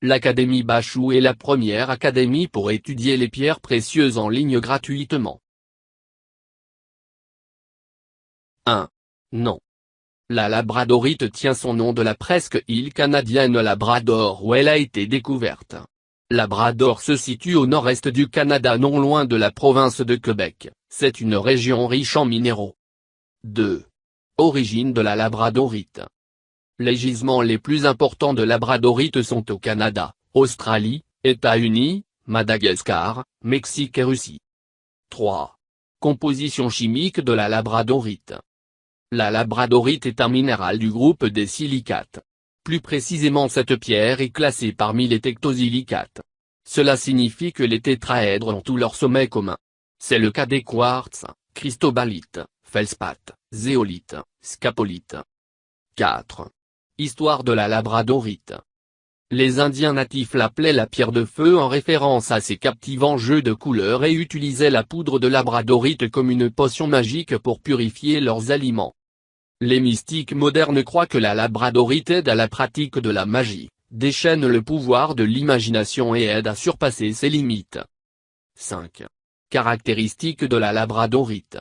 L'Académie Bachou est la première académie pour étudier les pierres précieuses en ligne gratuitement. 1. Non. La labradorite tient son nom de la presque île canadienne Labrador où elle a été découverte. Labrador se situe au nord-est du Canada non loin de la province de Québec, c'est une région riche en minéraux. 2. Origine de la labradorite. Les gisements les plus importants de labradorite sont au Canada, Australie, États-Unis, Madagascar, Mexique et Russie. 3. Composition chimique de la labradorite. La labradorite est un minéral du groupe des silicates. Plus précisément cette pierre est classée parmi les tectosilicates. Cela signifie que les tétraèdres ont tous leurs sommets communs. C'est le cas des quartz, cristobalites, feldspaths, zéolites, scapolites. 4. Histoire de la labradorite. Les Indiens natifs l'appelaient la pierre de feu en référence à ses captivants jeux de couleurs et utilisaient la poudre de labradorite comme une potion magique pour purifier leurs aliments. Les mystiques modernes croient que la labradorite aide à la pratique de la magie, déchaîne le pouvoir de l'imagination et aide à surpasser ses limites. 5. Caractéristiques de la labradorite.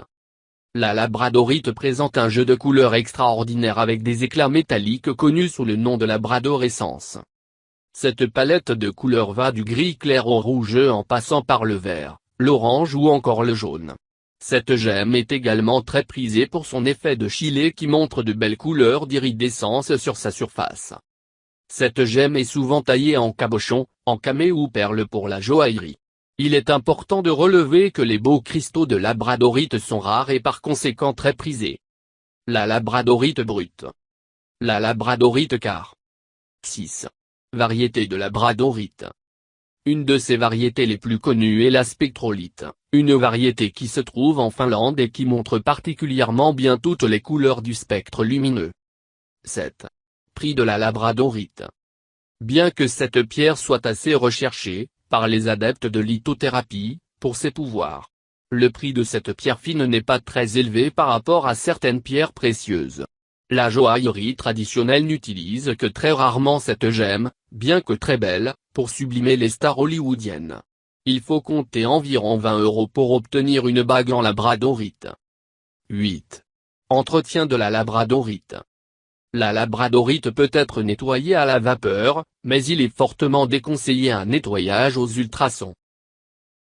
La labradorite présente un jeu de couleurs extraordinaire avec des éclats métalliques connus sous le nom de labradorescence. Cette palette de couleurs va du gris clair au rouge en passant par le vert, l'orange ou encore le jaune. Cette gemme est également très prisée pour son effet de chilet qui montre de belles couleurs d'iridescence sur sa surface. Cette gemme est souvent taillée en cabochon, en camée ou perle pour la joaillerie. Il est important de relever que les beaux cristaux de labradorite sont rares et par conséquent très prisés. La labradorite brute. La labradorite car. 6. Variété de labradorite. Une de ces variétés les plus connues est la spectrolite, une variété qui se trouve en Finlande et qui montre particulièrement bien toutes les couleurs du spectre lumineux. 7. Prix de la labradorite. Bien que cette pierre soit assez recherchée, par les adeptes de lithothérapie, pour ses pouvoirs, le prix de cette pierre fine n'est pas très élevé par rapport à certaines pierres précieuses. La joaillerie traditionnelle n'utilise que très rarement cette gemme, bien que très belle, pour sublimer les stars hollywoodiennes. Il faut compter environ 20 € pour obtenir une bague en labradorite. 8. Entretien de la labradorite. La labradorite peut être nettoyée à la vapeur, mais il est fortement déconseillé un nettoyage aux ultrasons.